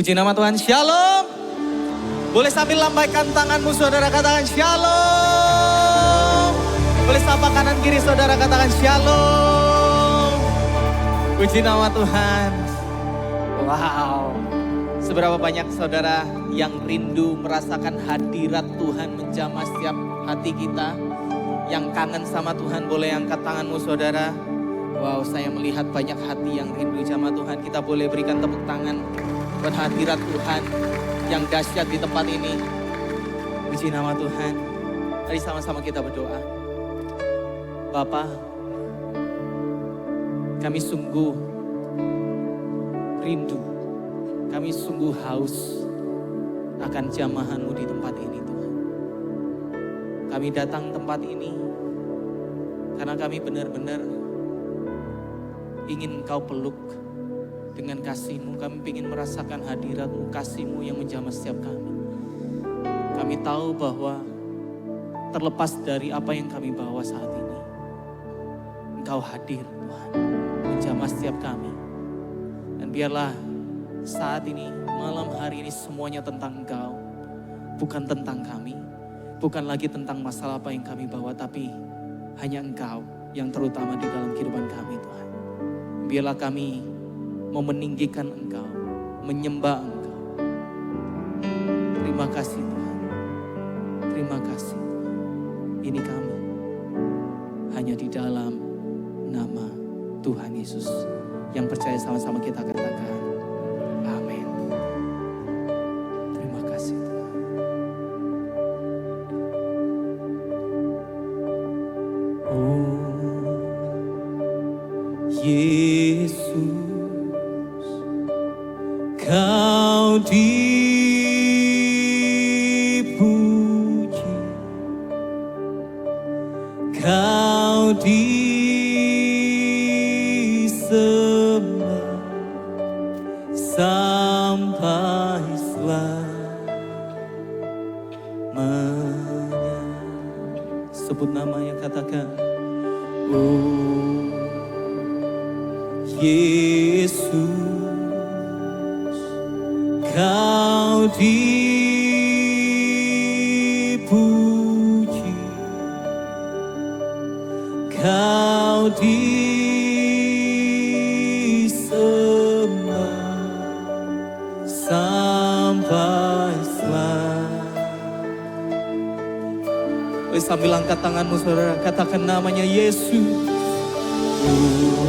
Puji nama Tuhan, shalom. Boleh sambil lambaikan tanganmu saudara, katakan shalom. Boleh sapa kanan kiri saudara, katakan shalom. Puji nama Tuhan. Wow. Seberapa banyak saudara yang rindu merasakan hadirat Tuhan menjamah setiap hati kita. Yang kangen sama Tuhan boleh angkat tanganmu saudara. Wow, saya melihat banyak hati yang rindu sama Tuhan. Kita boleh berikan tepuk tangan buat hadirat Tuhan yang dahsyat di tempat ini. Puji nama Tuhan. Mari sama-sama kita berdoa. Bapa, kami sungguh rindu, kami sungguh haus akan jamahan-Mu di tempat ini Tuhan. Kami datang tempat ini karena kami benar-benar ingin Engkau peluk. Dengan kasih-Mu kami ingin merasakan hadirat-Mu, kasih-Mu yang menjamah setiap kami. Kami tahu bahwa terlepas dari apa yang kami bawa saat ini, Engkau hadir Tuhan, menjamah setiap kami. Dan biarlah saat ini, malam hari ini semuanya tentang Engkau, bukan tentang kami, bukan lagi tentang masalah apa yang kami bawa, tapi hanya Engkau yang terutama di dalam kehidupan kami Tuhan. Biarlah kami mau meninggikan Engkau, menyembah Engkau. Terima kasih Tuhan. Terima kasih Tuhan. Ini kami hanya di dalam nama Tuhan Yesus. Yang percaya sama-sama kita katakan amin. Terima kasih Tuhan. Oh Yesus, Kau dipuji, Kau disembah sampai selamanya. Sebut namanya, katakan, oh Yesus, Kau dipuji, Kau disembah sampai selamanya. Sambil angkat tanganmu saudara, katakan namanya Yesus. Oh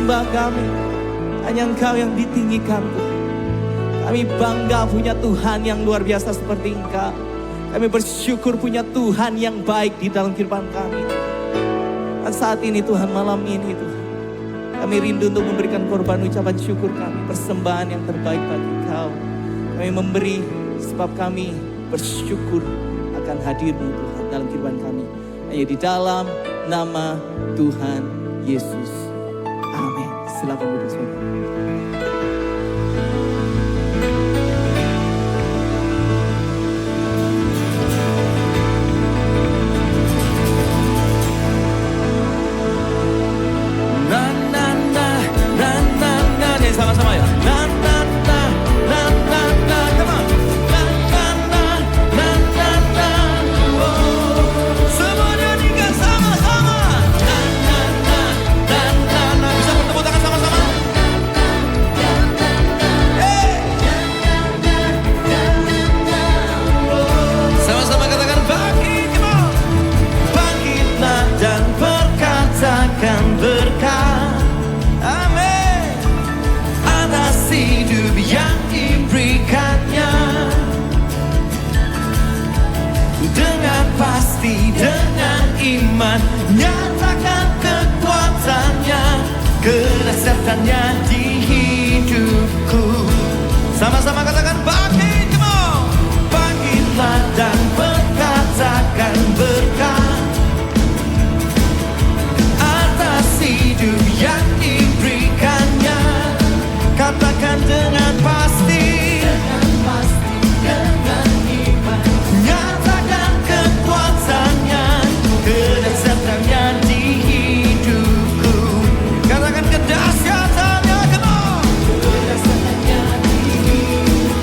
sembah kami. Hanya Engkau yang ditinggikan Tuhan. Kami bangga punya Tuhan yang luar biasa seperti Engkau. Kami bersyukur punya Tuhan yang baik di dalam kehidupan kami. Dan saat ini Tuhan, malam ini Tuhan, kami rindu untuk memberikan korban ucapan syukur kami, persembahan yang terbaik bagi Engkau. Kami memberi sebab kami bersyukur akan hadir-Mu Tuhan dalam kehidupan kami. Hanya di dalam nama Tuhan Yesus. Amin. Silakan duduk saudara. Sama-sama ya. Semuanya nikah sama-sama. Bisa bertepuk tangan sama-sama. Sama-sama katakan bangkit, come on. Bangkitlah dan berkatakan berkat. Amin. Atas hidup yang diberikannya, dengan pasti, dengan iman, nyatakan kekuatannya, kedahsyatannya di hidupku. Sama-sama katakan bangkit, come on. Bangkitlah dan berkatakan berkat atas hidup yang diberikannya. Katakan dengan pasti, dengan iman, nyatakan kekuatannya, kedahsyatannya di hidupku. Katakan kedahsyatannya, come on. Kedahsyatannya di hidupku.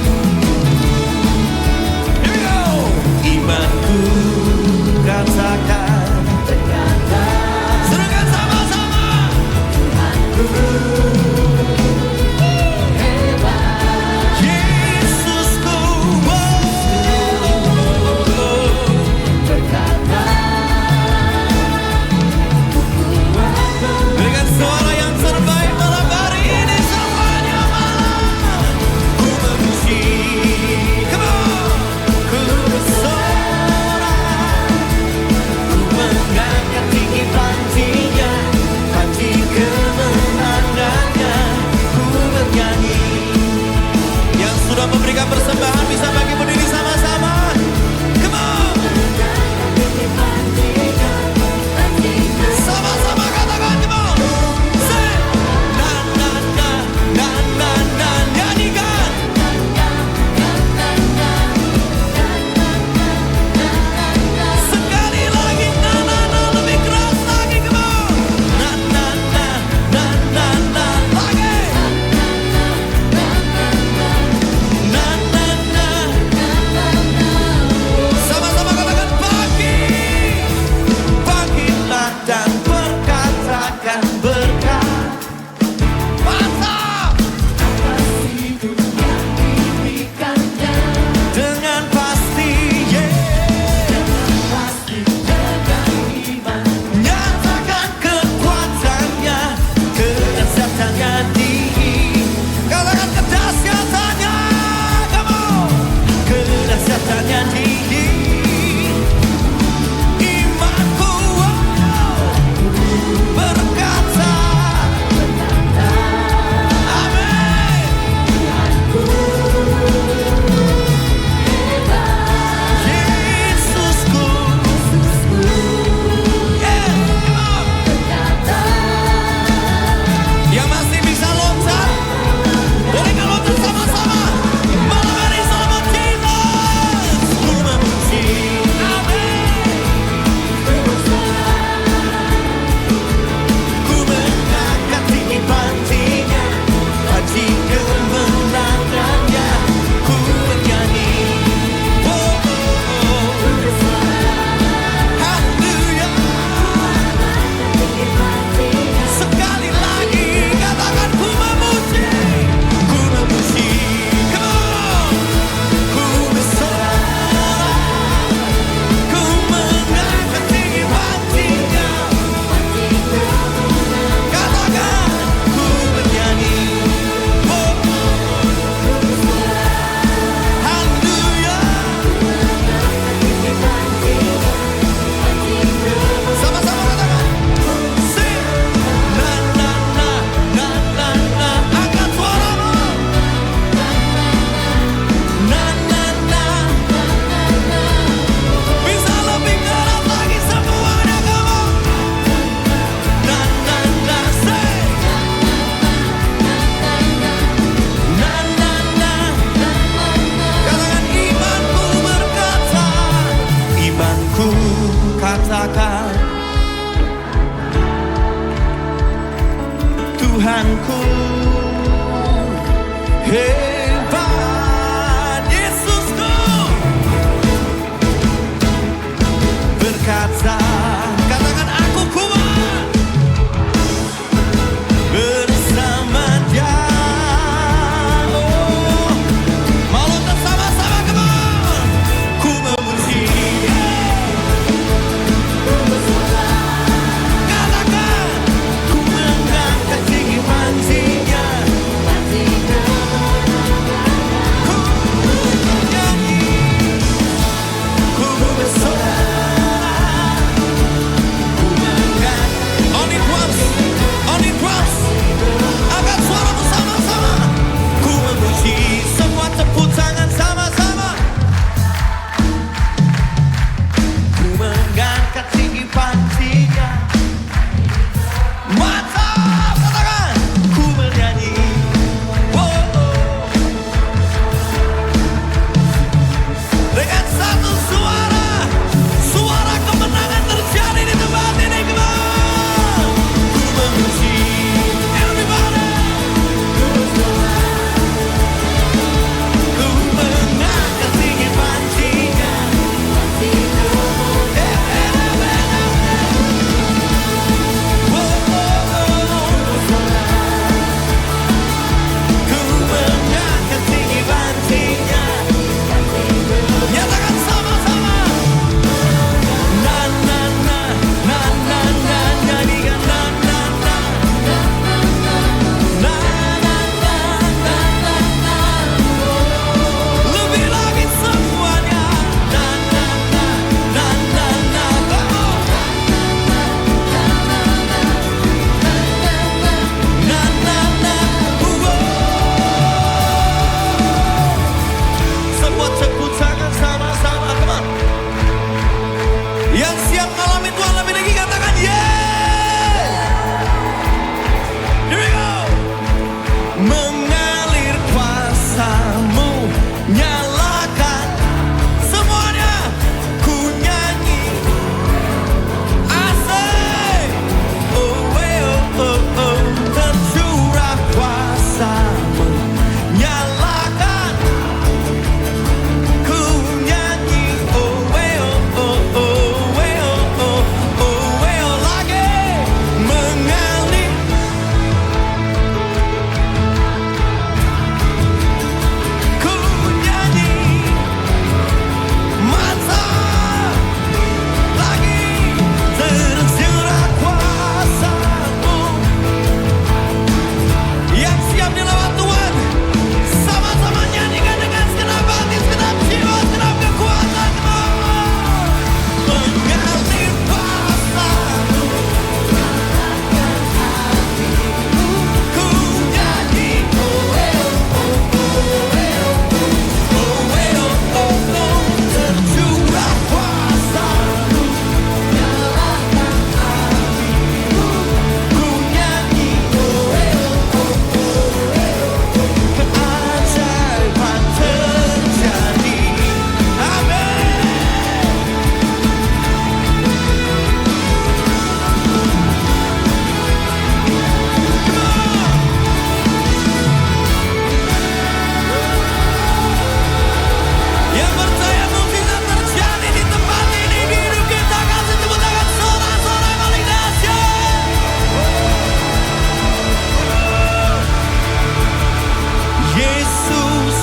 Yesus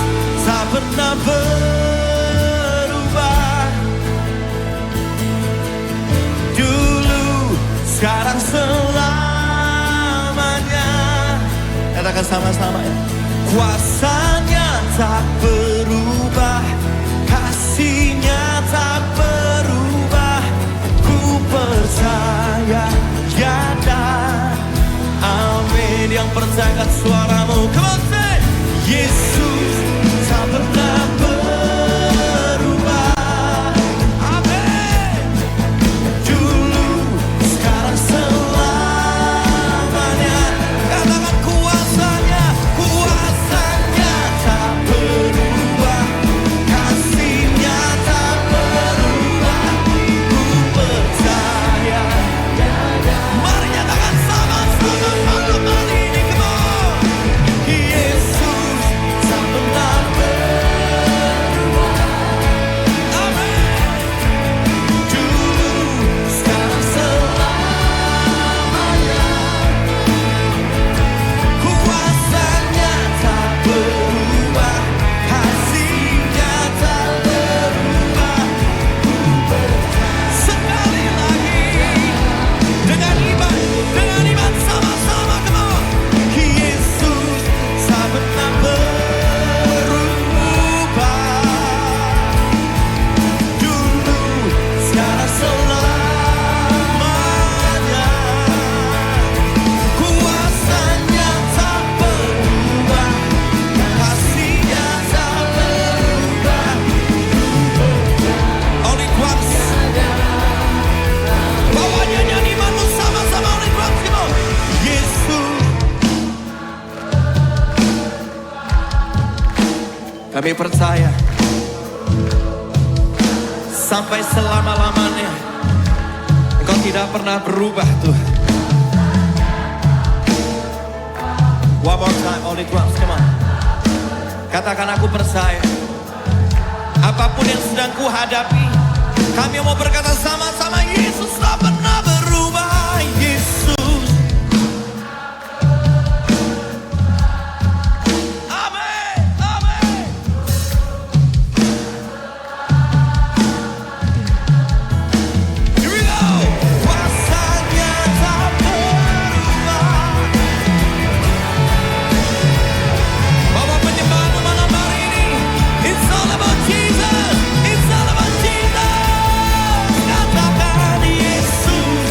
tak pernah berubah. Dulu, sekarang, selamanya. Katakan sama-sama ya. Kuasanya tak berubah, kasihnya tak berubah. Ku percaya ada. Amin. Yang percayakan suaramu. Come on, say. Yesus tak pernah berubah. Amin. Dulu, sekarang, selamanya. Katakan kuasanya, kuasanya tak berubah, kasihnya tak berubah. Ku percaya. Mari nyatakan sama-sama malam hari ini. Come on. Yesus tak pernah berubah. Amin. Dulu, sekarang, selamanya. Kuasanya tak berubah, kasihnya tak berubah. Sekali lagi dengan iman sama-sama, come on. Yesus tak pernah berubah. Dulu, sekarang, selamanya. Kuasanya tak berubah, kasihnya tak berubah. Only once. Bawa nyanyian imanmu sama-sama, only once, come on. Yesus. Kami percaya sampai selama-lamanya Engkau tidak pernah berubah, Tuhan. One more time, all the drums, come on. Katakan aku percaya. Apapun yang sedang ku hadapi, kami mau berkata sama-sama, Yesus tak pernah berubah. Yesus. Amin, amin. Here we go. Kuasanya tak berubah. Bawa penyembahanmu malam hari ini. It's all about Jesus. It's all about Jesus. Katakan Yesus.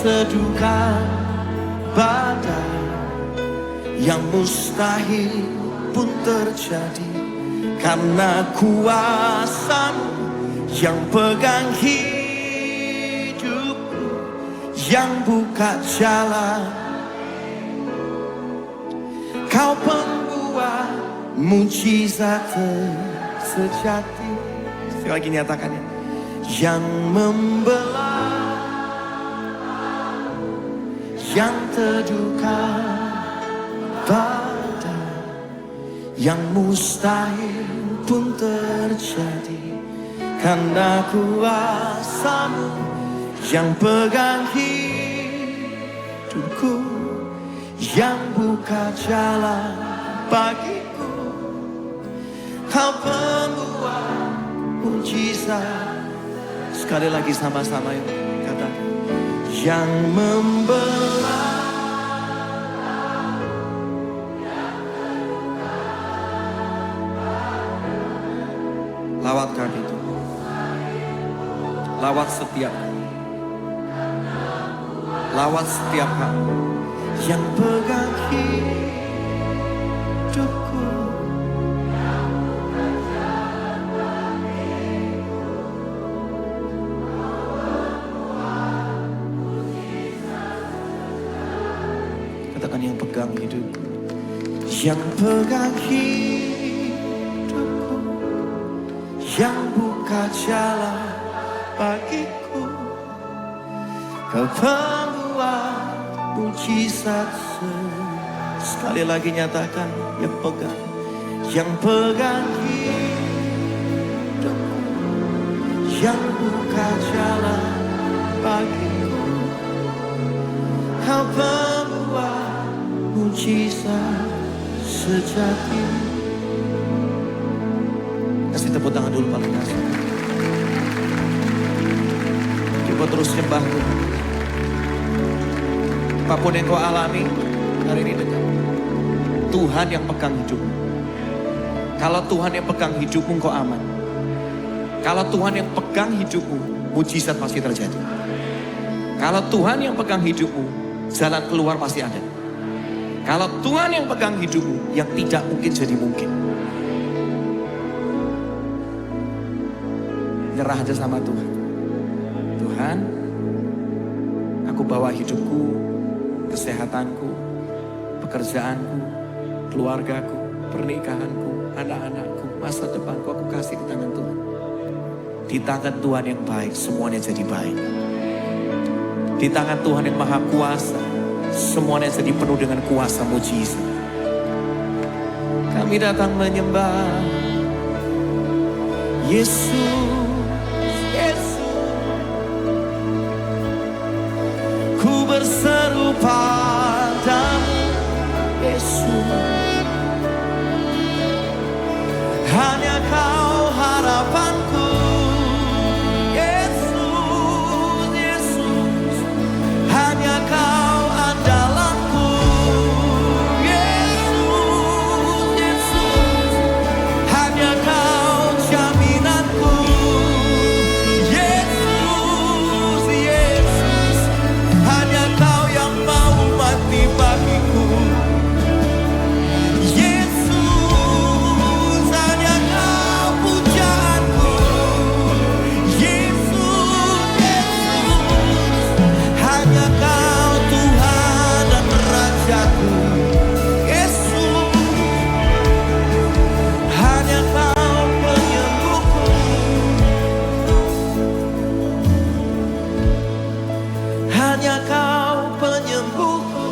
teduhkan badai, yang mustahil pun terjadi karena kuasa-Mu yang pegang hidupku, yang buka jalan. Kau pembuat mujizat sejati. Sekali lagi nyatakannya. Yang membelah, yang teduhkan badai, yang mustahil pun terjadi karena kuasa-Mu yang pegang hidupku, yang buka jalan bagiku. Kau pembuat mujizat. Sekali lagi sama-sama yuk katakan. Yang membelah, lawat kami itu, lawat setiap kami, lawat setiap kami yang pegang hidupku. Katakan yang pegang hidupku, yang pegang hidupku, yang buka jalan bagiku. Kau pembuat mujizat. Sekali lagi nyatakan yang pegang hidupku, yang buka jalan bagiku. Kau pembuat mujizat sejati. Kasih tepuk tangan dulu paling kasih. Coba terus nyembah Tuhan. Apapun yang kau alami hari ini dengar. Tuhan yang pegang hidupmu. Kalau Tuhan yang pegang hidupmu, kau aman. Kalau Tuhan yang pegang hidupmu, mujizat pasti terjadi. Kalau Tuhan yang pegang hidupmu, jalan keluar pasti ada. Kalau Tuhan yang pegang hidupmu, yang tidak mungkin jadi mungkin. Nyerah aja sama Tuhan. Tuhan, aku bawa hidupku, kesehatanku, pekerjaanku, keluargaku, pernikahanku, anak-anakku, masa depanku, aku kasih di tangan Tuhan. Di tangan Tuhan yang baik, semuanya jadi baik. Di tangan Tuhan yang maha kuasa, semuanya jadi penuh dengan kuasa mujizat. Kami datang menyembah Yesus, Yesus. Ku berseru padamu, Yesus. Hanya Kau harapanku, Yesus, Yesus. Hanya Kau andalanku, Yesus, Yesus. Hanya Kau jaminanku, Yesus, Yesus. Hanya Kau yang mau mati bagiku, Yesus. Hanya Kau pujaanku, Yesus, Yesus. Hanya Kau Tuhan dan Rajaku, Yesus. Hanya Kau penyembuhku, hanya Kau penyembuhku.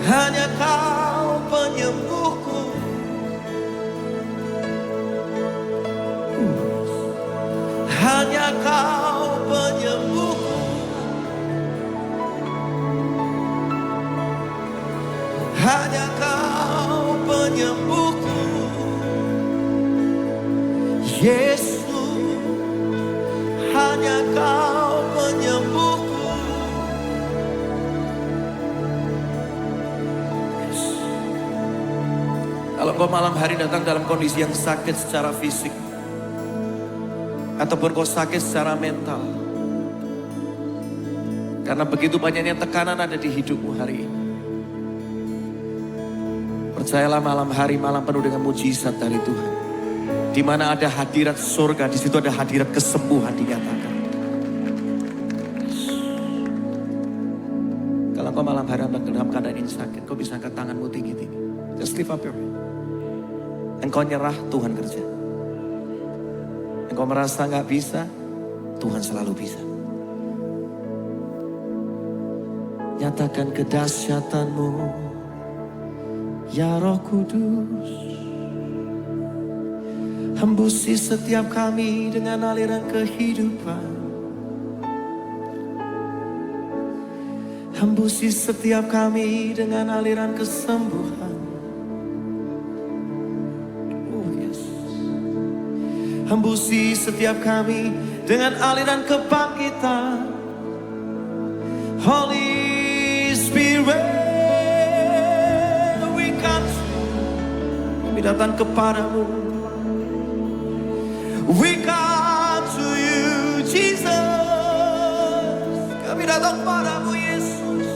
Hanya Kau penyembuhku. Hanya Kau penyembuhku. Hanya Kau penyembuhku, Yesus. Hanya Kau penyembuhku. Yes. Kalau kau malam hari datang dalam kondisi yang sakit secara fisik, Ataupun kau sakit secara mental. Karena begitu banyaknya tekanan ada di hidupmu hari ini. Percayalah malam hari malam penuh dengan mujizat dari Tuhan. Di mana ada hadirat surga, di situ ada hadirat kesembuhan dinyatakan. Kalau kau malam hari dalam keadaan ini sakit, kau bisa angkat tanganmu tinggi-tinggi. Just lift up your hand. Engkau nyerah, Tuhan kerja. Engkau merasa gak bisa, Tuhan selalu bisa. Nyatakan kedahsyatanmu, ya Roh Kudus. Hembusi setiap kami dengan aliran kehidupan. Hembusi setiap kami dengan aliran kesembuhan. Oh yes. Hembusi setiap kami dengan aliran kebangkitan. Holy Spirit, we come. Kami datang kepadamu. We come to you, Jesus. Kami datang padamu, Yesus.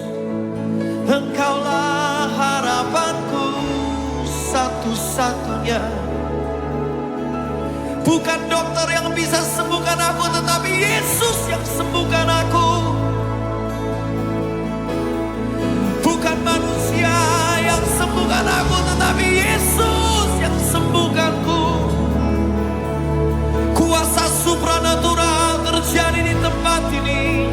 Engkaulah harapanku satu-satunya. Bukan dokter yang bisa sembuhkan aku, tetapi Yesus yang sembuhkan aku. Bukan manusia yang sembuhkan aku, tetapi Yesus yang sembuhkanku. Kuasa supranatural terjadi di tempat ini.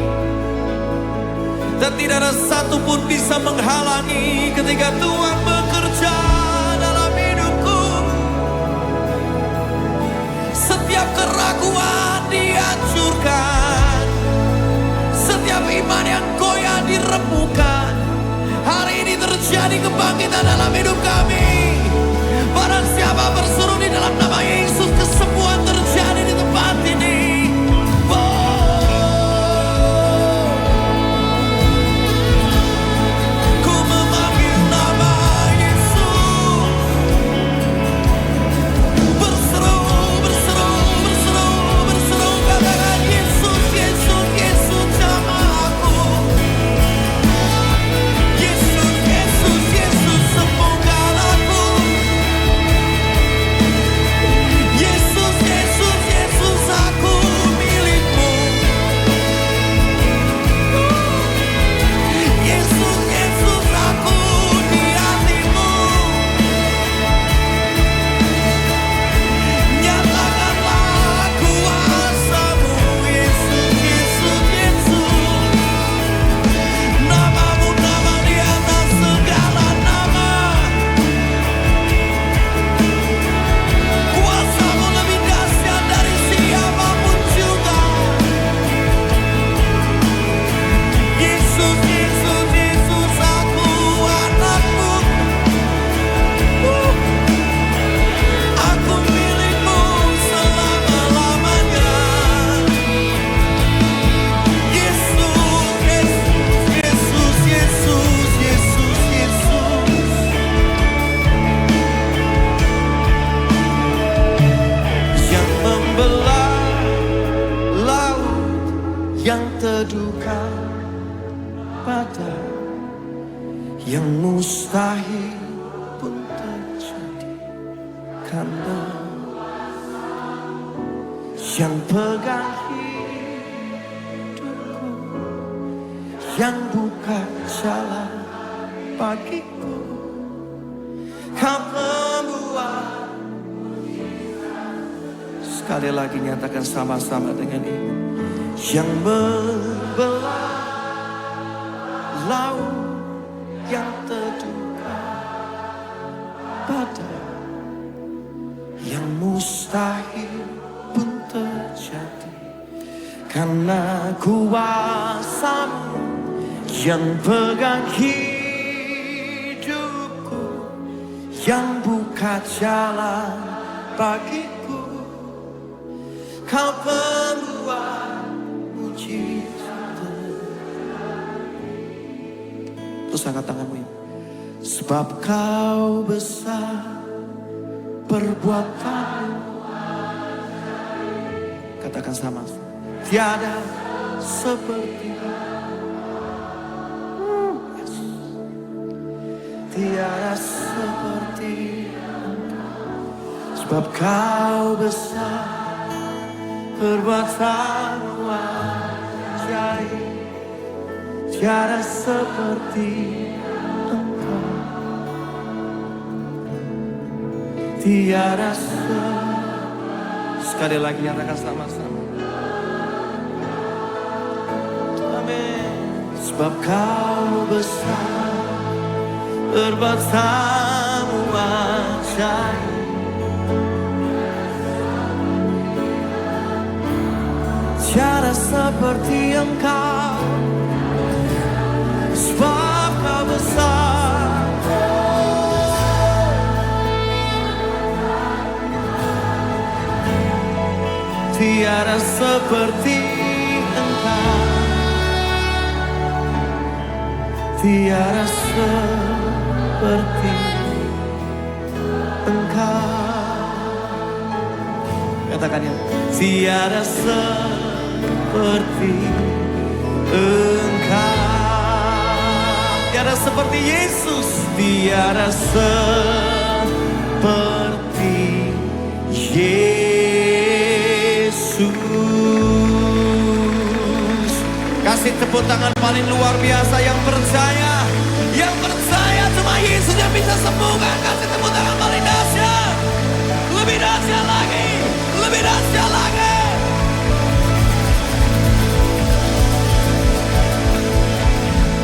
Dan tidak ada satupun bisa menghalangi ketika Tuhan bekerja dalam hidupku. Setiap keraguan dihancurkan. Setiap iman yang goyah dirembukan. Hari ini terjadi kebangkitan dalam hidup kami. Barang siapa berseru di dalam nama Yesus, kesembuhan terjadi di tempat ini. Yang mustahil pun terjadi karena yang pegang hidupku, yang buka jalan bagiku. Kau pembuat. Sekali lagi nyatakan sama-sama dengan ibu. Yang membelah laut yang terduga, pada yang mustahil pun terjadi karena kuasa-Mu yang pegang hidupku, yang buka jalan bagiku. Kau pembuat mujizat. Terus angkat tanganmu ya. Sebab Kau besar perbuatanmu. Katakan sama. Tiada seperti Yes. Tiada seperti sebab kau besar, perbuatanmu ajaib. Tiada seperti Engkau. Tiada sekali lagi nyatakan sama-sama. Amin. Sebab kau besar, perbuatanmu ajaib. Tiada seperti Engkau, sebab kau besar. Tiada seperti Engkau, tiada seperti Engkau. Katakan ya, tiada seperti Engkau. Tiada seperti Yesus, tiada seperti Yesus. Kasih tepuk tangan paling luar biasa yang percaya. Yang percaya cuma Yesus yang bisa sembuhkan. Kasih tepuk tangan paling dahsyat. Lebih dahsyat lagi, lebih dahsyat lagi.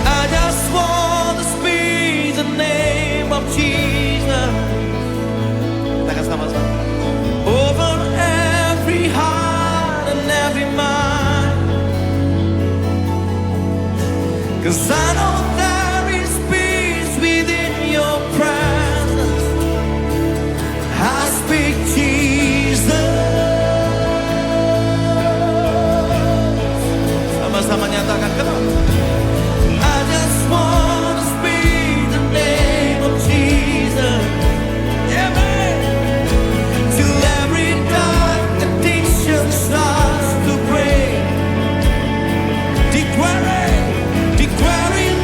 I just want to speak the name of Jesus. Katakan sama-sama. Over every heart and every mind. 'Cause I know there is peace within your presence. I speak Jesus. Sama-sama nyatakan, come on. I just want to speak the name of Jesus. Yeah, man. Till every dark addiction starts to break. Declaring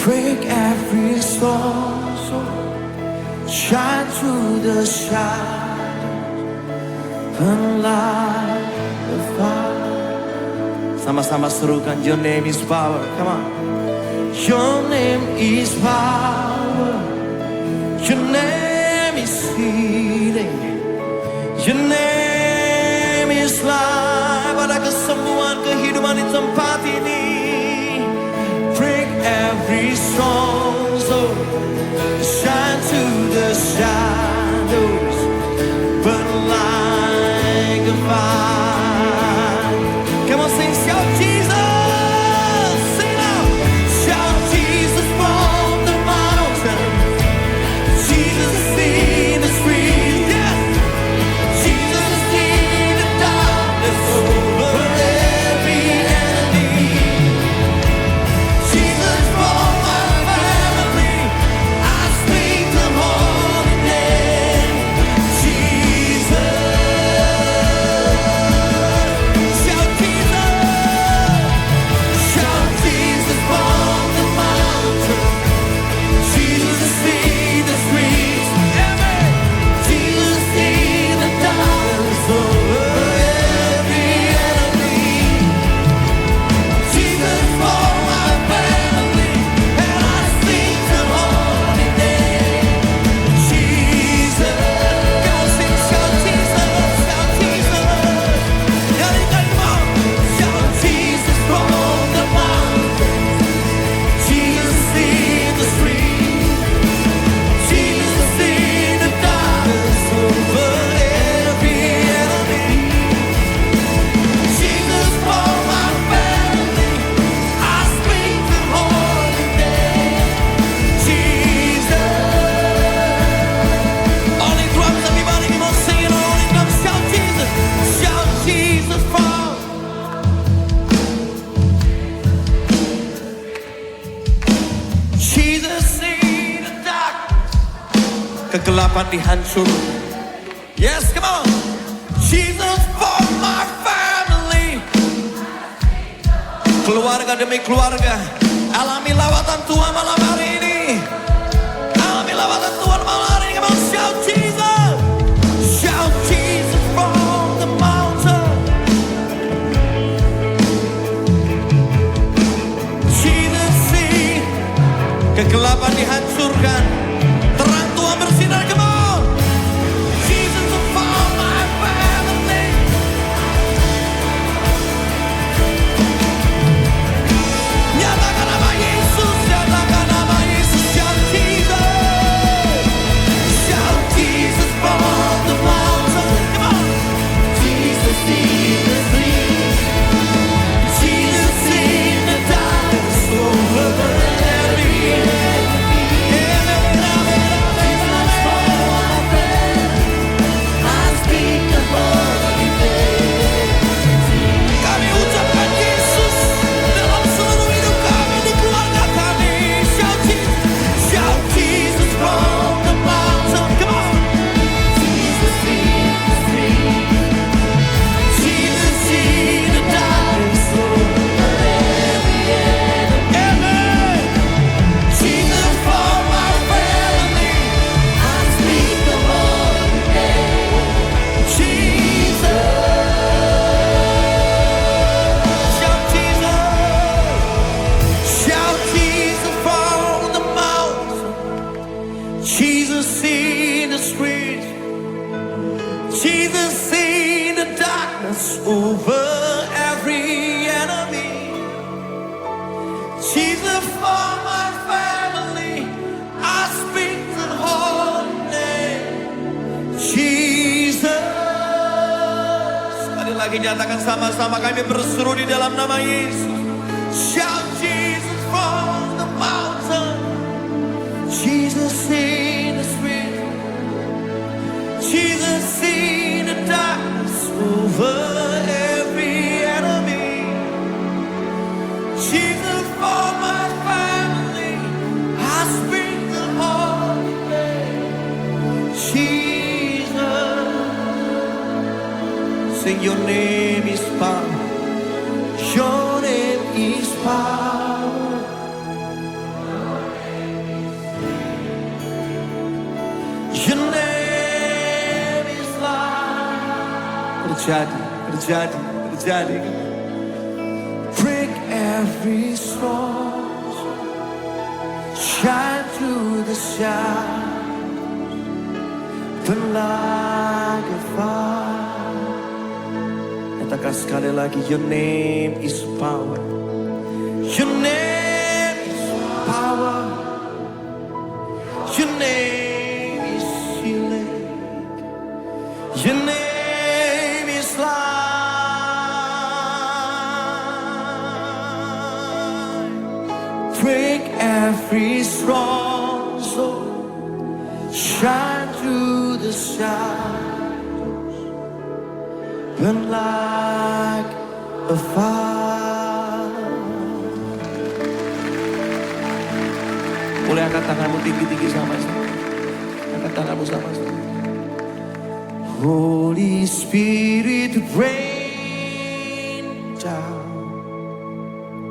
break every storm, shine through the shadows, burn like the fire. Sama-sama serukan, your name is power, come on. Your name is power, your name is healing, your name is life. Ada kesembuhan, kehidupan di tempat ini. Break every storm, shine through the shadows, burn like a fire. Come on, sing, shout Jesus, sing out, shout Jesus from the mountain, Jesus in the street, yes, Jesus in the darkness over every enemy. Jesus for my family, I speak the holy name. Jesus, shout Jesus, shout Jesus from the mountain, Jesus in the streets, amen. Jesus in the darkness over every enemy. Jesus for my family, and I speak the holy name. Jesus, go sing, shout Jesus, shout Jesus. Shout Jesus from the mountain, Jesus in the street, Jesus in the darkness over every enemy. Jesus for my family, I speak the holy name. Jesus. Only drums, everybody, come on, sing it. Only drums, shout Jesus. Shout Jesus from. Jesus in the dark. Kegelapan dihancur. Yes, come on. Jesus for my family. Keluarga demi keluarga, alami lawatan Tuhan malam hari ini. Alami lawatan Tuhan malam hari ini. Come on, shout Jesus. Shout Jesus from the mountain. Jesus see. Kegelapan dihancurkan, terang Tuhan bersinar. Come on. Jesus for my family. Nyatakan nama Yesus, nyatakan nama Yesus, shout Jesus. Shout Jesus from the mountain. Come on. Jesus in the street, Jesus in the darkness over every enemy. Jesus for my family, I speak the holy name. Kami ucapkan Yesus dalam seluruh hidup kami, di keluarga kami. Shout Jesus from the mountain. Come on. Jesus in the street, Jesus in the darkness over every enemy. Amen. Jesus for my family, I speak the holy name. Jesus. Shout Jesus. Shout Jesus from the mountain, Jesus in the street, Jesus in the darkness over every enemy. Jesus for my family, I speak the holy name. Jesus. Sekali lagi nyatakan sama-sama, kami berseru di dalam nama Yesus. Shout Jesus from the mountain, Jesus in the street, Jesus in the darkness over every enemy. Jesus for my family, I speak the holy name. Jesus. Sing, your name is power, your name is power. terjadi. Break every storm, shine through the shadows, burn like a fire. Katakan sekali lagi, your name is power. Your name is power. Your name is healing. Your name is life. Break every stronghold, shine through the shadows, burn like a fire. Boleh angkat tanganmu tinggi-tinggi sama-sama. Angkat tanganmu sama-sama. Holy Spirit rain down.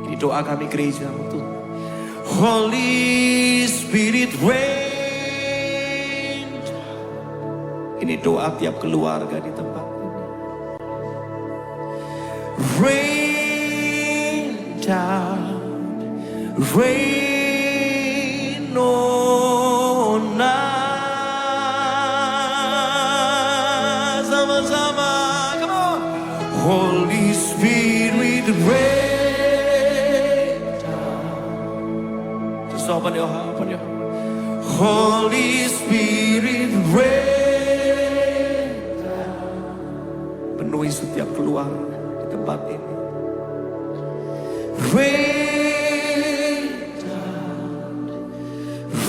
Ini doa kami gereja untuk Holy Spirit rain down. Ini doa tiap keluarga di tempat ini. Rain down, rain on us. Sama-sama, come on. Holy Spirit rain down. Just open your heart, open your heart. Holy Spirit rain down. Penuhi setiap keluarga di tempat ini. Rain down,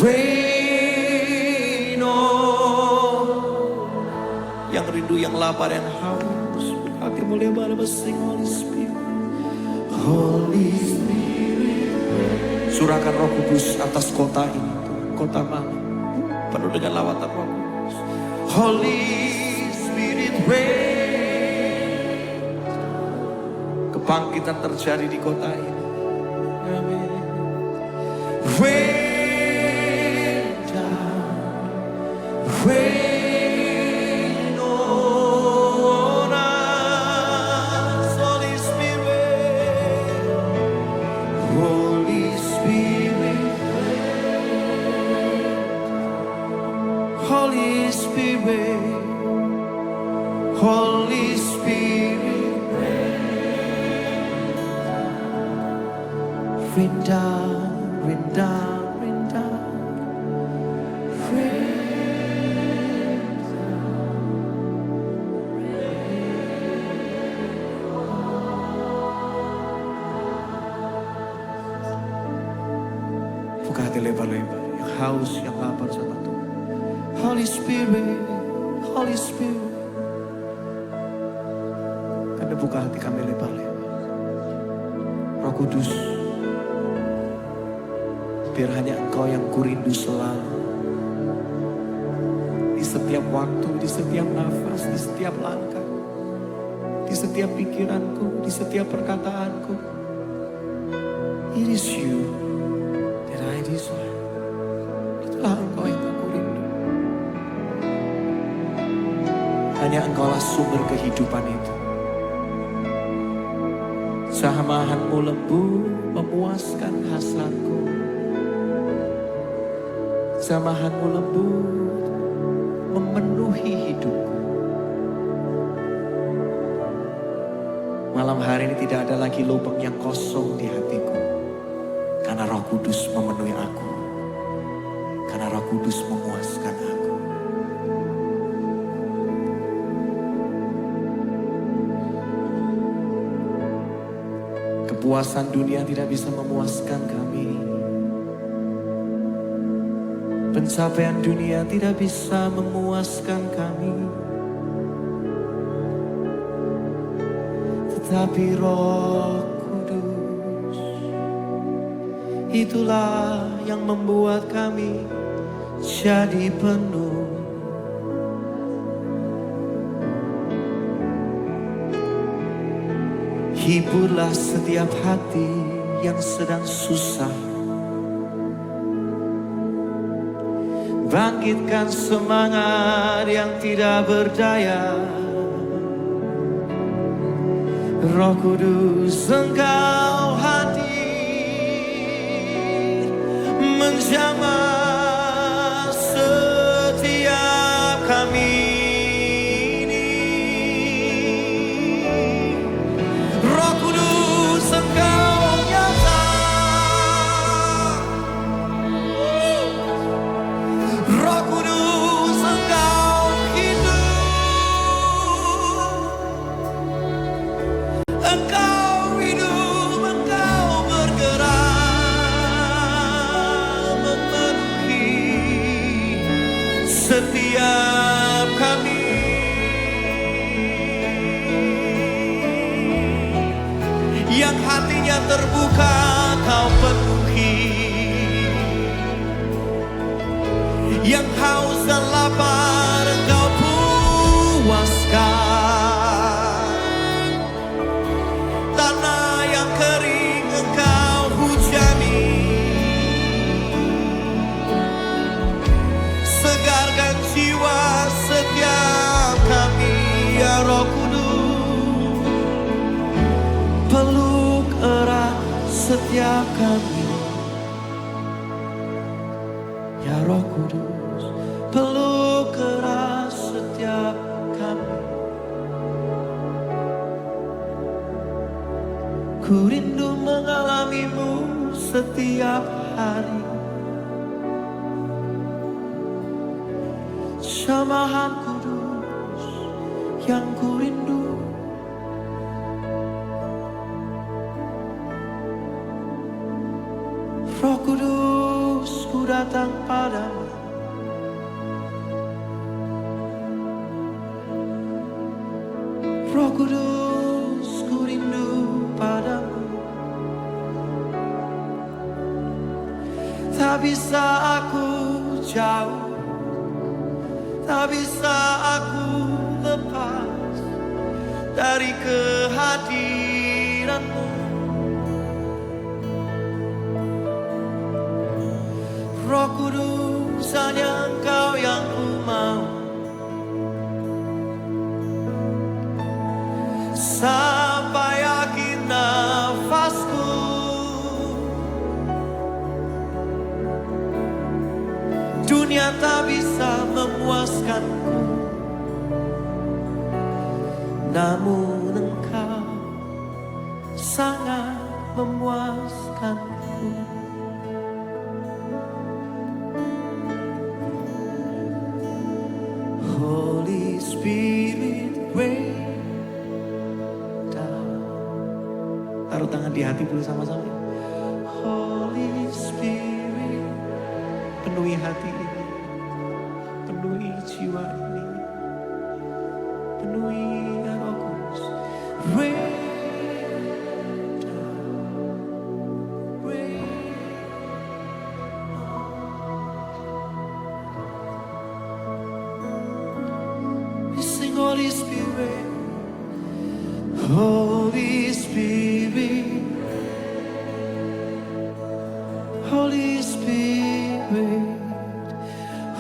rain on. Yang rindu, yang lapar, yang haus, hatimu lebar bersing. Holy Spirit, Holy Spirit. Surahkan Roh Kudus atas kota ini, kota mana penuh dengan lawatan Roh Kudus. Holy Spirit rain. Kebangkitan terjadi di kota ini. Amin. Rain down, rain on us. Holy Spirit, Holy Spirit, Holy Spirit, Holy Spirit, rain down, rain down, rain down, rain down. Buka hati lebar-lebar, yang haus, yang lapar sama Tuhan. Holy Spirit, Holy Spirit. Karena buka hati kami lebar-lebar. Roh Kudus, biar hanya Engkau yang kurindu selalu. Di setiap waktu, di setiap nafas, di setiap langkah, di setiap pikiranku, di setiap perkataanku. It is you that I desire. Itulah Engkau yang aku rindu. Hanya Engkaulah sumber kehidupan itu. Jamahanmu lembut memuaskan hasratku. Jamahanmu lembut memenuhi hidupku. Malam hari ini tidak ada lagi lubang yang kosong di hatiku. Karena Roh Kudus memenuhi aku. Karena Roh Kudus memuaskan aku. Kepuasan dunia tidak bisa memuaskan kami. Pencapaian dunia tidak bisa memuaskan kami. Tetapi Roh Kudus, itulah yang membuat kami jadi penuh. Hiburlah setiap hati yang sedang susah. Bangkitkan semangat yang tidak berdaya. Roh Kudus Engkau hadir menjamah setiap kami ini. Roh Kudus Engkau nyata, Roh Kudus Engkau Engkau hidup, Engkau bergerak memenuhi setiap kami. Yang hatinya terbuka Kau penuhi, yang haus dan lapar Engkau puaskan. Tanah yang kering Engkau hujani, segarkan jiwa setiap kami. Ya Roh Kudus, peluk erat setiap kami. Ya Roh Kudus, peluk erat setiap kami. Ku rindu mengalamimu setiap hari. Jamahan kudus yang ku rindu. Roh Kudus, ku datang padamu. Roh Kudus, ku rindu padamu. Tak bisa aku jauh, tak bisa aku lepas dari kehadiranmu. Roh Kudus, hanya Engkau yang ku mau. Sampai akhir nafasku, dunia tak bisa memuaskanku, namun Engkau sangat memuaskanku. Holy Spirit, rain down. Taruh tangan di hati dulu sama-sama. Holy Spirit, penuhi hati ini, penuhi jiwa ini, penuhi ya Roh Kudus. Rain down, rain on. We sing Holy Spirit, Holy Spirit, Holy Spirit,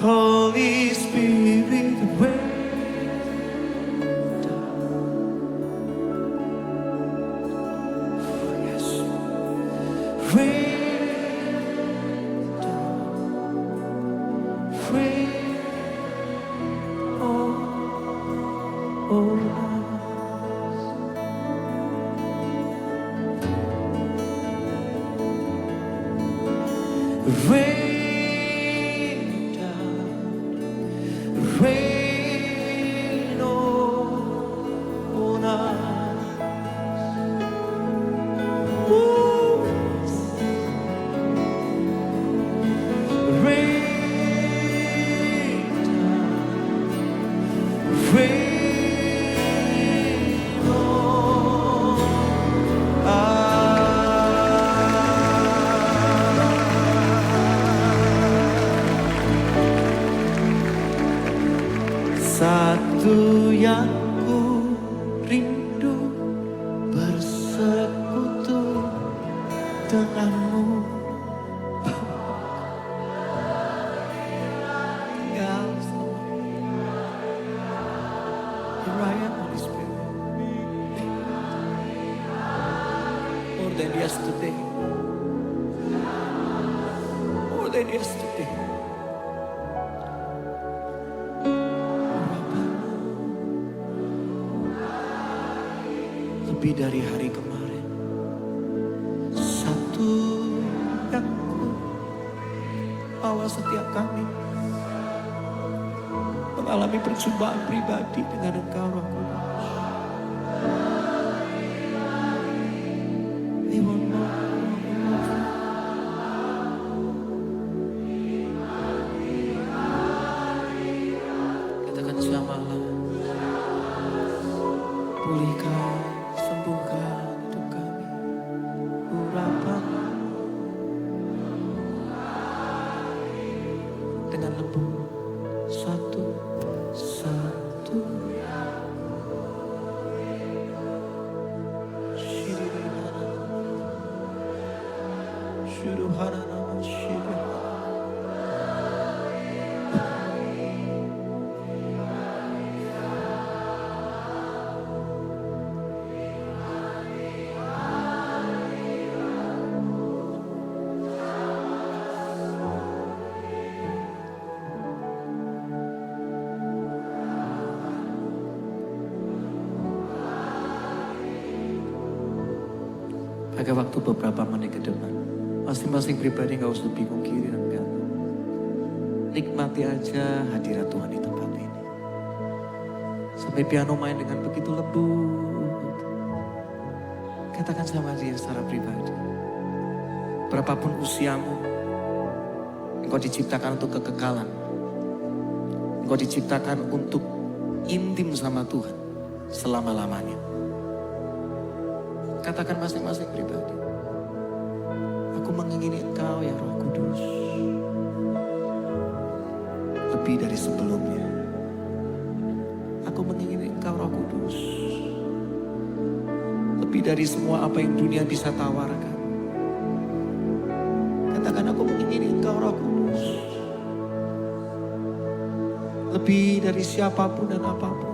Holy Spirit, rain down. Yes, rain down, rain on us. Rain down, rain on us. Ooh. Rain down, rain on us. than yesterday. More than yesterday. Lebih dari hari kemarin. Satu yang ku bawa setiap kami mengalami perjumpaan pribadi dengan Engkau, Roh Kudus. We want more. Katakan jamahlah. Pulihkan, sembuhkan hidup kami. Urapan dengan lembut. Satu. Pakai waktu beberapa menit ke depan. Masing-masing pribadi gak usah bingung kiri dan kanan. Nikmati aja hadirat Tuhan di tempat ini. Sampai piano main dengan begitu lembut. Katakan sama dia secara pribadi. Berapapun usiamu, engkau diciptakan untuk kekekalan. Engkau diciptakan untuk intim sama Tuhan selama-lamanya. Katakan masing-masing pribadi. Aku mengingini Engkau ya Roh Kudus. Lebih dari sebelumnya. Aku mengingini Engkau Roh Kudus. Lebih dari semua apa yang dunia bisa tawarkan. Katakan aku mengingini Engkau Roh Kudus. Lebih dari siapapun dan apapun.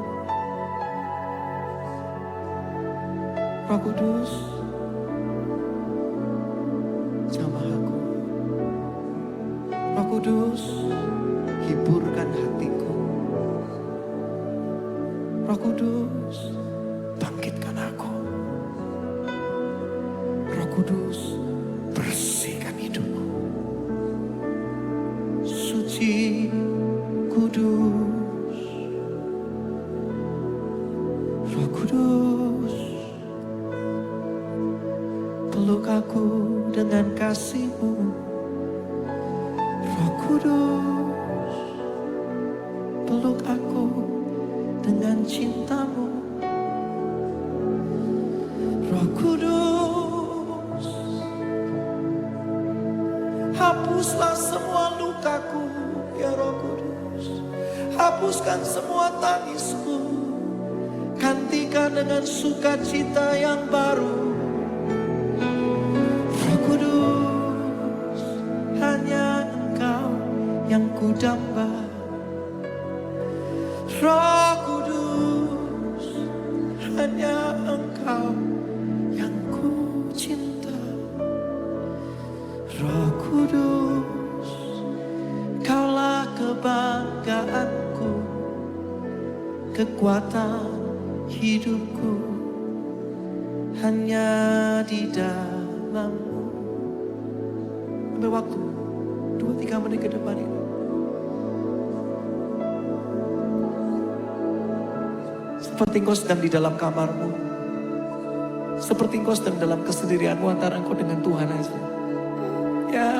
Roh Kudus, jamah aku. Roh Kudus, hiburkan hatiku. Roh Kudus, bangkitkan aku. Roh Kudus, bersihkan hidupku. Suci, kudus. Roh Kudus, peluk aku dengan kasih-Mu. Roh Kudus, peluk aku dengan cinta-Mu. Roh Kudus, hapuslah semua lukaku, ya Roh Kudus. Hapuskan semua tangisku, gantikan dengan sukacita yang baru. Yang kudamba, Roh Kudus, hanya Engkau yang ku cinta. Roh Kudus, Kaulah kebanggaanku, kekuatan hidupku, hanya di dalam-Mu. Ambil waktu 2-3 menit ke depan ini. Seperti engkau sedang di dalam kamarmu. Seperti engkau sedang dalam kesendirianmu antara engkau dengan Tuhan aja. Ya.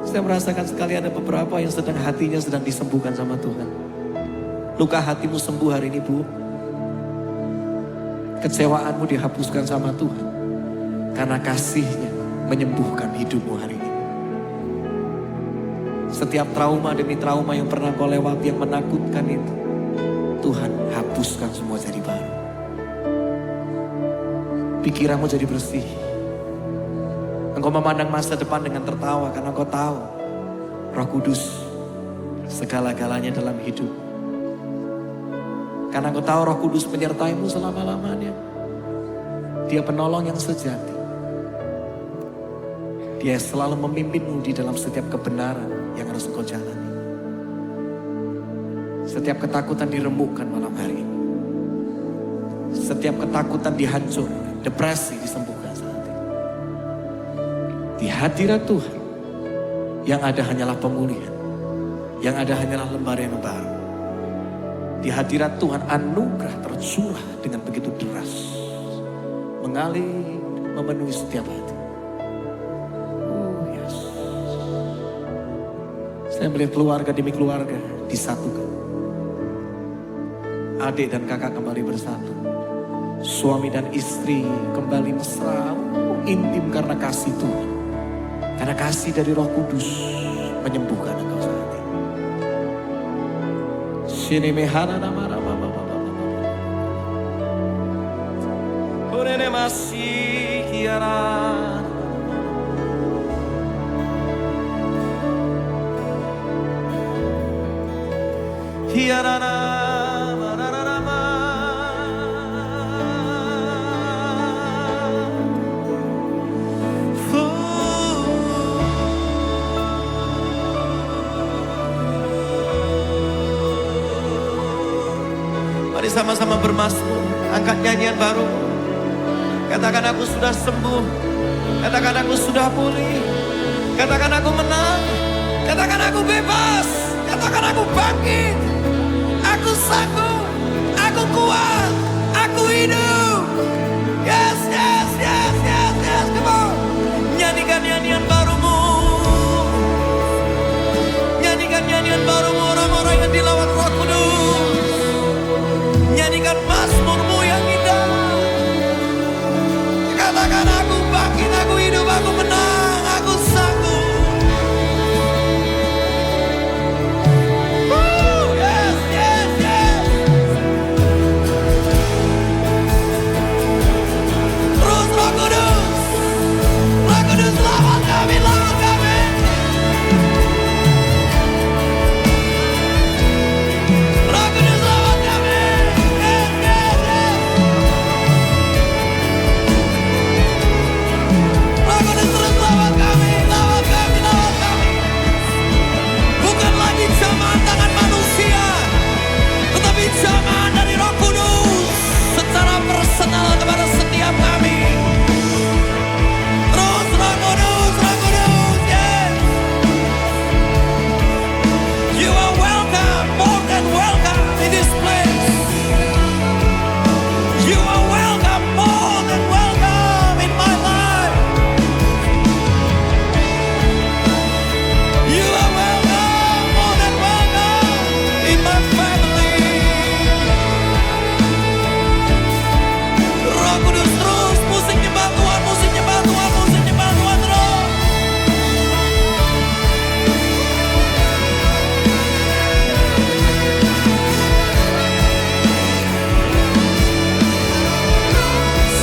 Saya merasakan sekali ada beberapa yang sedang hatinya sedang disembuhkan sama Tuhan. Luka hatimu sembuh hari ini, Bu. Kecewaanmu dihapuskan sama Tuhan. Karena kasih-Nya menyembuhkan hidupmu hari ini. Setiap trauma demi trauma yang pernah kau lewati yang menakutkan itu, Tuhan hapuskan semua jadi baru. Pikiranmu jadi bersih. Engkau memandang masa depan dengan tertawa karena engkau tahu Roh Kudus segala-galanya dalam hidup. Karena Engkau tahu Roh Kudus menyertai-Mu selama-lamanya. Dia penolong yang sejati. Dia selalu memimpin-Mu di dalam setiap kebenaran yang harus Engkau jalani. Setiap ketakutan diremukkan malam hari ini. Setiap ketakutan dihancurkan, depresi disembuhkan saat ini. Di hadirat Tuhan, yang ada hanyalah pemulihan. Yang ada hanyalah lembar yang baru. Di hadirat Tuhan anugerah tercurah dengan begitu deras. Mengalir, memenuhi setiap hati. Oh yes. Saya melihat keluarga demi keluarga disatukan. Adik dan kakak kembali bersatu. Suami dan istri kembali mesra, intim karena kasih Tuhan. Karena kasih dari Roh Kudus menyembuhkan engkau saat ini. Sini mehana nama rama baba baba. Urene masih kiara. Kiara na. Mari sama-sama bermasmur, angkat nyanyian baru. Katakan aku sudah sembuh, katakan aku sudah pulih, katakan aku menang, katakan aku bebas, katakan aku bangkit, aku sanggup, aku kuat, aku hidup. Yes, yes, yes, yes, yes, come on. Nyanyikan nyanyian barumu, nyanyikan nyanyian barumu orang-orang yang dilawan Roh Kudus. Nyanyikan mazmurmu yang indah. Katakan aku bangkit, aku hidup, aku menang, aku sanggup. Yes, yes, yes. Terus Roh Kudus, Roh Kudus lawan kami, lawan kami. Roh Kudus lawan kami. Bukan lagi jamahan tangan manusia, tetapi jamahan dari Roh Kudus secara personal kepada setiap kami. Terus Roh Kudus, yes. You are welcome, more than welcome in this place. You are welcome, more than welcome in my life. You are welcome, more than welcome in my family. Roh Kudus terus, musik nyembah Tuhan, musik nyembah Tuhan, musik nyembah Tuhan terus.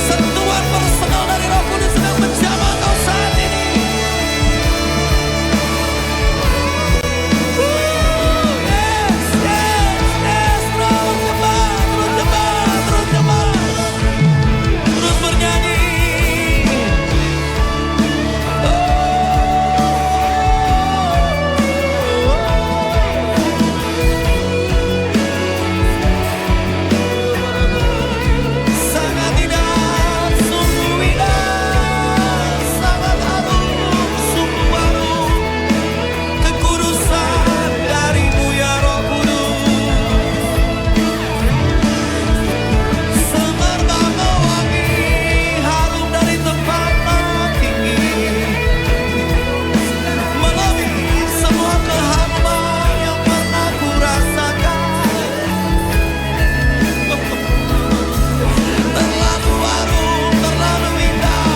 Sentuhan personal dari Roh Kudus sedang menjamah kau saat ini. Yes, yes, yes. Terus nyembah, terus nyembah, terus nyembah. Terus bernyanyi. Sangat indah, sungguh indah, sangat harum, sungguh harum. Kekudusan darimu ya Roh Kudus. Semerbak mewangi, harum dari tempat tinggi. Melebihi semua keharuman yang pernah ku rasakan. Terlalu harum, terlalu indah,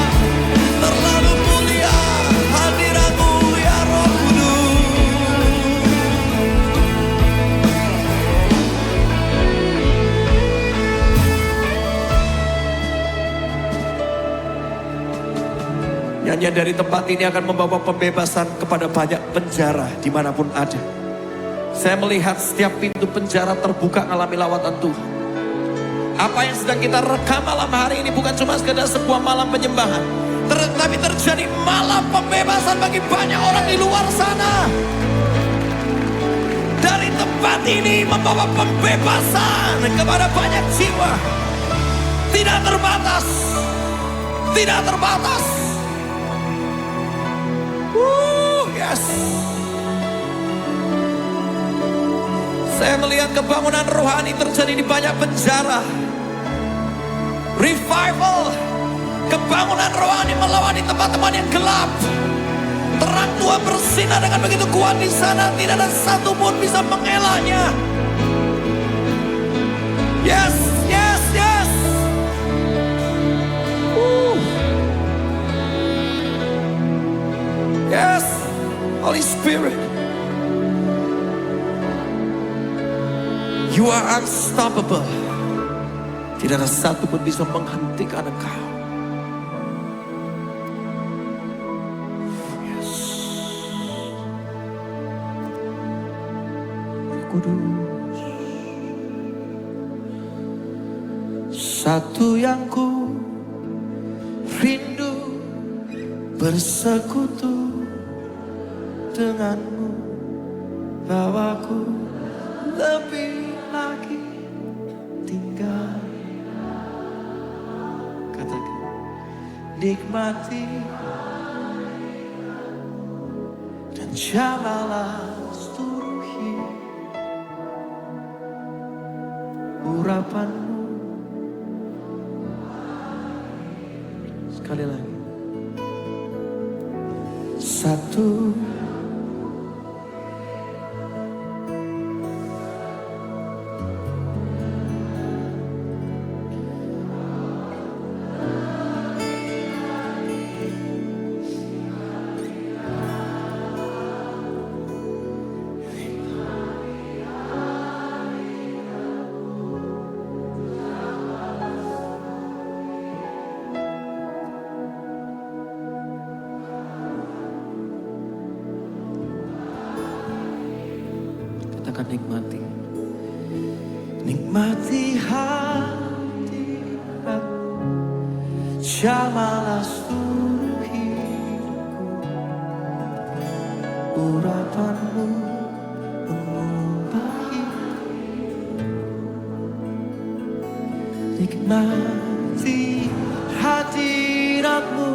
terlalu mulia hadiratmu ya Roh Kudus. Nyanyian dari tempat ini akan membawa pembebasan kepada banyak penjara dimanapun ada. Saya melihat setiap pintu penjara terbuka alami lawatan Tuhan. Apa yang sedang kita rekam malam hari ini bukan cuma sekedar sebuah malam penyembahan, tetapi terjadi malam pembebasan bagi banyak orang di luar sana. Dari tempat ini membawa pembebasan kepada banyak jiwa. Tidak terbatas. Tidak terbatas. Yes. Saya melihat kebangunan rohani terjadi di banyak penjara. Revival. Kebangunan rohani melawan di tempat-tempat yang gelap. Terang Tuhan bersinar dengan begitu kuat di sana. Tidak ada satu pun bisa mengelaknya. Yes, yes, yes. Yes, Holy Spirit. You are unstoppable. Tidak ada satu pun bisa menghentikan engkau. Yes. Kudus. Satu yang ku rindu bersekutu denganmu, bawaku lebih lagi tinggal. Katakan, nikmati dan jamalah seluruh hidup, urapanmu. Sekali lagi, satu. Katakan nikmati. Nikmati hadirat, jamalah seluruh hidupku, urapanmu mengubah hidup. Nikmati hadiratmu,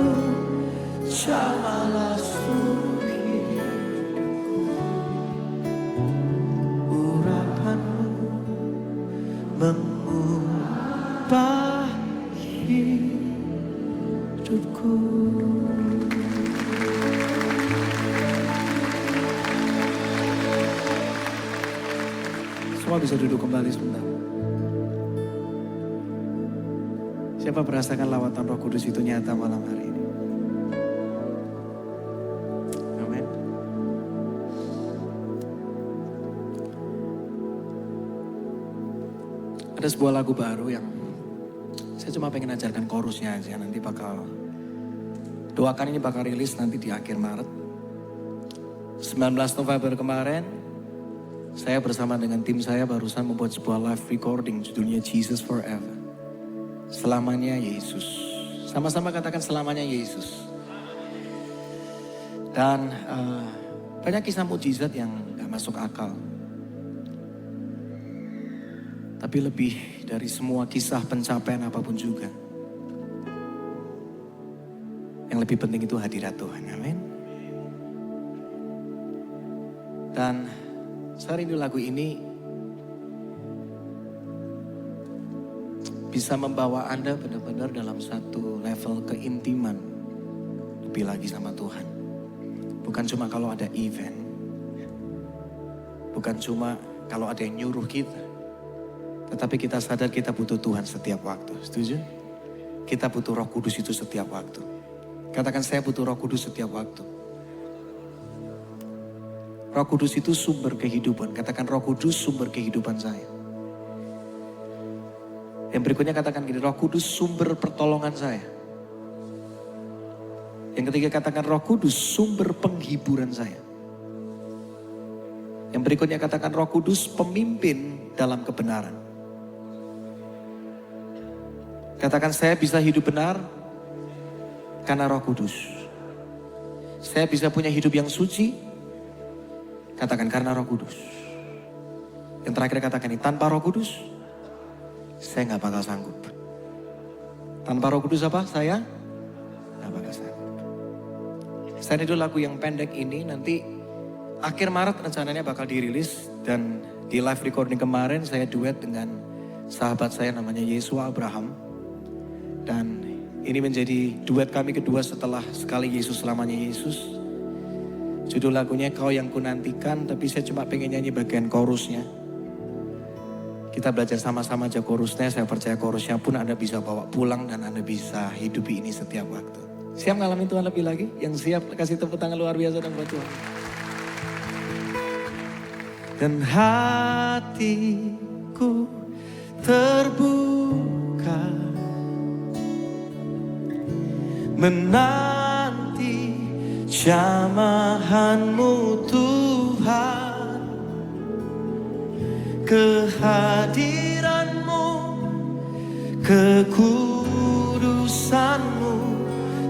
jamalah seluruh hidupku, urapanmu mengubah hidupku. Semua bisa duduk kembali sebentar. Siapa merasakan lawatan Roh Kudus itu nyata malam hari ini? Amin. Ada sebuah lagu baru yang saya cuma pengen ajarkan chorusnya aja. Nanti bakal doakan ini bakal rilis nanti di akhir Maret. 19 November kemarin saya bersama dengan tim saya barusan membuat sebuah live recording judulnya Jesus Forever. Selamanya Yesus. Sama-sama katakan selamanya Yesus. Dan banyak kisah mujizat yang gak masuk akal. Tapi lebih dari semua kisah pencapaian apapun juga. Yang lebih penting itu hadirat Tuhan. Amin. Dan saya rindu lagu ini bisa membawa Anda benar-benar dalam satu level keintiman lebih lagi sama Tuhan. Bukan cuma kalau ada event. Bukan cuma kalau ada yang nyuruh kita. Tetapi kita sadar kita butuh Tuhan setiap waktu. Setuju? Kita butuh Roh Kudus itu setiap waktu. Katakan saya butuh Roh Kudus setiap waktu. Roh Kudus itu sumber kehidupan. Katakan Roh Kudus sumber kehidupan saya. Yang berikutnya katakan gini, Roh Kudus sumber pertolongan saya. Yang ketiga katakan Roh Kudus sumber penghiburan saya. Yang berikutnya katakan Roh Kudus pemimpin dalam kebenaran. Katakan, saya bisa hidup benar karena Roh Kudus. Saya bisa punya hidup yang suci. Katakan, karena Roh Kudus. Yang terakhir katakan ini, tanpa Roh Kudus saya gak bakal sanggup. Tanpa Roh Kudus apa? Saya gak bakal sanggup. Selain itu lagu yang pendek ini nanti akhir Maret rencananya bakal dirilis. Dan di live recording kemarin saya duet dengan sahabat saya namanya Yesua Abraham. Dan ini menjadi duet kami kedua setelah Sekali Yesus Selamanya Yesus. Judul lagunya Kau Yang Kunantikan, tapi saya cuma pengen nyanyi bagian chorusnya. Kita belajar sama-sama aja chorusnya, saya percaya chorusnya pun Anda bisa bawa pulang dan Anda bisa hidupi ini setiap waktu. Siap ngalamin Tuhan lebih lagi? Yang siap kasih tepuk tangan luar biasa dan buat Tuhan. Dan hatiku terbuka menanti jamahan-Mu Tuhan, kehadiran-Mu, kekudusan-Mu,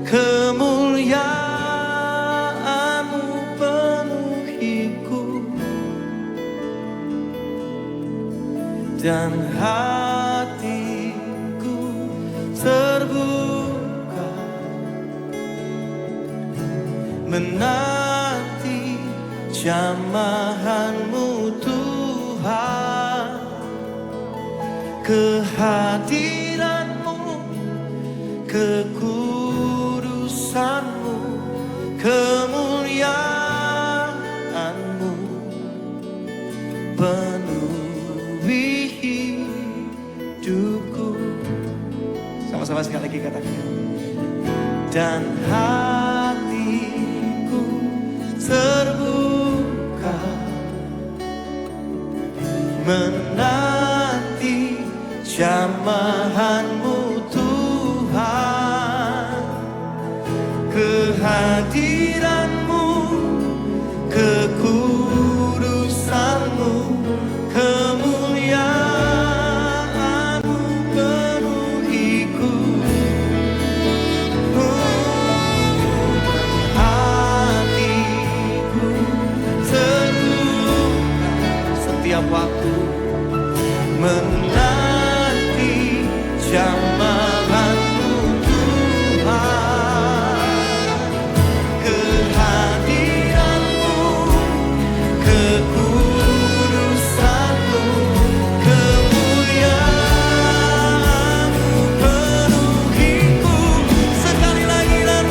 kemuliaan-Mu penuhiku. Dan hatiku terbuka menanti jamahan-Mu Tuhan, kehadiran-Mu, kekudusan-Mu, kemuliaan-Mu penuhi hidupku. Sama-sama sekali lagi katakan. Dan hatiku terbuka menanti jamahan-Mu Tuhan, kehadiran-Mu, kekudusan-Mu, kemuliaan-Mu penuhiku. Hatiku terbuka setiap waktu menanti jamahan-Mu Tuhan, kehadiran-Mu, kekudusan-Mu, kemuliaan-Mu penuhiku. Sekali lagi, dan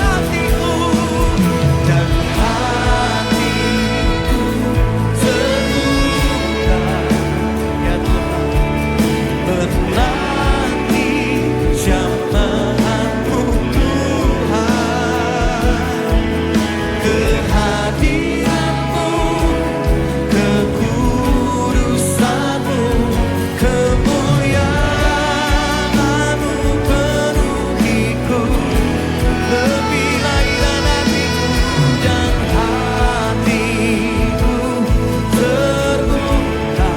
hatiku terbuka, ya Tuhan, menanti jamahan-Mu Tuhan, kehadiran-Mu, kekudusan-Mu, kemuliaan-Mu penuhiku. Lebih lagi dan hatiku, dan hatiku terbuka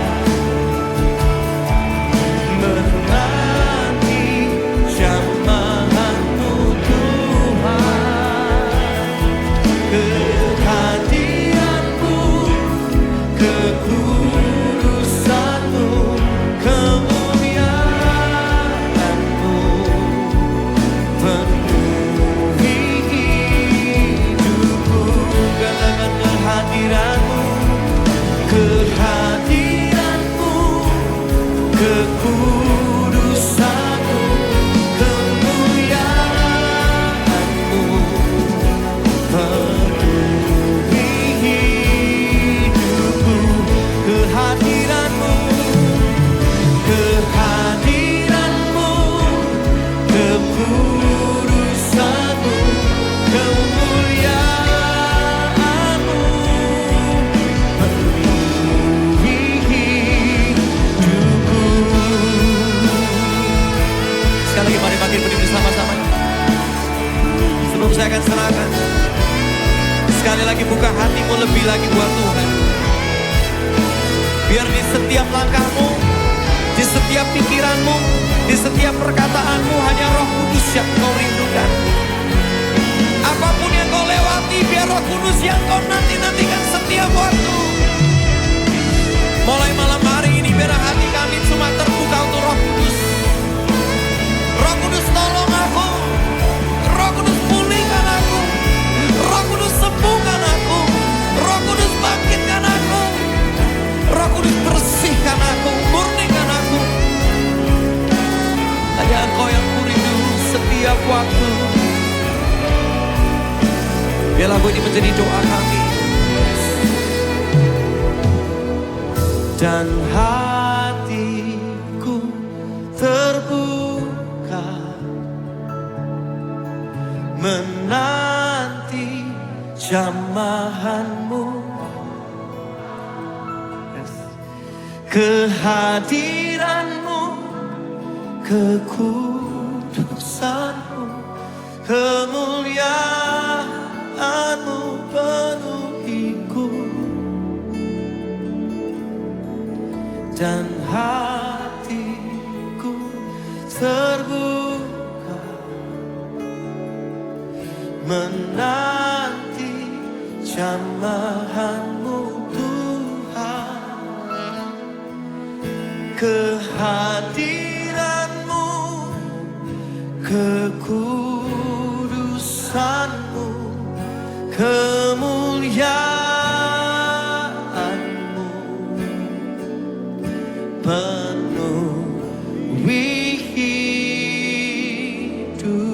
menanti jamahan-Mu Tuhan, kehadiran-Mu, kekudusan-Mu, kemuliaan-Mu penuhi hidupku. Katakan kehadiran-Mu, kehadiran-Mu, kekudusan-Mu, kemuliaan-Mu penuhi hidupku. Kehadiran-Mu, kehadiran-Mu, kekudusan-Mu, kemuliaan-Mu penuhi hidupku. Sekali lagi mari panggil berdiri bersama-sama. Sebelum saya akan serahkan, sekali lagi buka hatimu lebih lagi buat Tuhan. Biar di setiap langkahmu, di setiap pikiranmu, di Di setiap perkataanmu hanya Roh Kudus yang kau rindukan. Apapun yang kau lewati, biar Roh Kudus yang kau nanti-nantikan setiap waktu. Mulai malam hari ini biar hati kami cuma terbuka untuk Roh Kudus. Roh Kudus tolong aku. Roh Kudus pulihkan aku. Roh Kudus sembuhkan aku. Roh Kudus bangkitkan aku. Roh Kudus bersihkan aku, murnikan aku. Hanya Engkau yang kurindu setiap waktu. Biar lagu ini menjadi doa kami. Dan hatiku terbuka menanti jamahanmu. Kehadiranmu, kekudusanmu, kemuliaanmu penuhiku. Dan hatiku terbuka menanti jamahanmu Tuhan. Kehadiranmu, kekudusanmu, kemuliaanmu penuhi hidupku.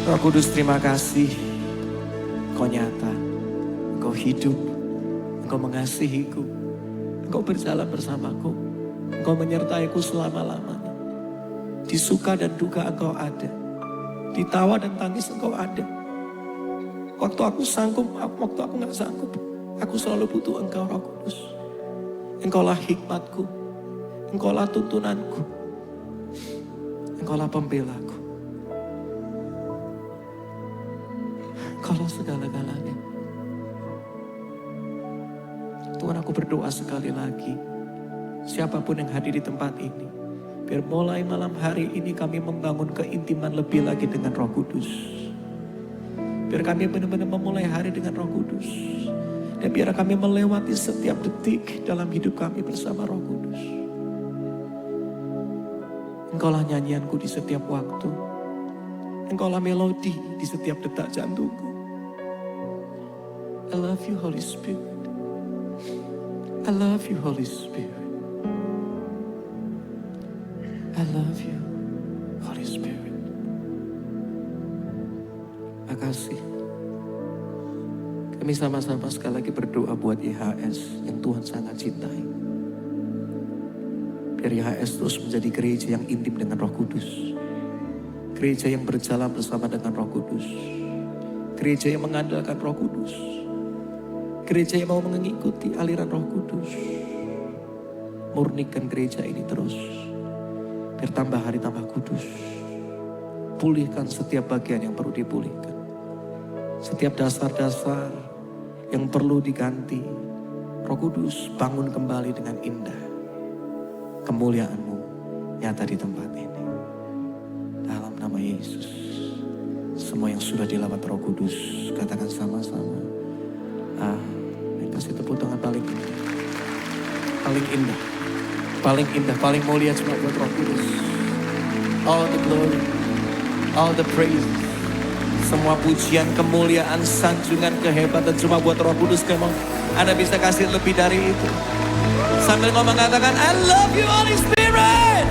Roh Kudus, terima kasih. Engkau nyata, Engkau hidup, Engkau mengasihiku, Engkau berjalan bersamaku, Engkau menyertaiku selama-lamanya. Di suka dan duka Engkau ada, di tawa dan tangis Engkau ada. Waktu aku sanggup, waktu aku gak sanggup, aku selalu butuh Engkau, Roh Kudus. Engkaulah hikmatku, Engkaulah tuntunanku, Engkaulah pembelaku. Engkaulah segala-galanya. Tuhan, aku berdoa sekali lagi, siapapun yang hadir di tempat ini, biar mulai malam hari ini kami membangun keintiman lebih lagi dengan Roh Kudus. Biar kami benar-benar memulai hari dengan Roh Kudus. Dan biar kami melewati setiap detik dalam hidup kami bersama Roh Kudus. Engkaulah nyanyianku di setiap waktu. Engkaulah melodi di setiap detak jantungku. I love you, Holy Spirit. I love you, Holy Spirit. I love you, Holy Spirit. Makasih. Kami sama-sama sekali lagi berdoa buat IHS yang Tuhan sangat cintai. Biar IHS terus menjadi gereja yang intim dengan Roh Kudus. Gereja yang berjalan bersama dengan Roh Kudus. Gereja yang mengandalkan Roh Kudus. Gereja yang mau mengikuti aliran Roh Kudus. Murnikan gereja ini terus. Biar tambah hari tambah kudus. Pulihkan setiap bagian yang perlu dipulihkan. Setiap dasar-dasar yang perlu diganti. Roh Kudus bangun kembali dengan indah. Kemuliaan-Mu nyata di tempat ini. Dalam nama Yesus. Semua yang sudah dilawat Roh Kudus, katakan sama-sama. Amin. Kasih tepuk tangan paling indah. Paling indah. Paling indah, paling mulia cuma buat Roh Kudus. All the glory, all the praise. Semua pujian, kemuliaan, sanjungan, kehebatan cuma buat Roh Kudus. Come on. Anda bisa kasih lebih dari itu. Sambil ngomong katakan, I love you Holy Spirit.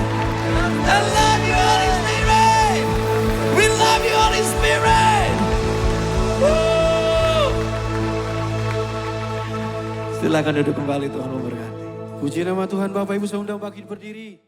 I love you Holy Spirit. We love you Holy Spirit. Woo. Silakan duduk kembali, Tuhan memberkati. Puji nama Tuhan. Bapak Ibu saya undang bangkit berdiri.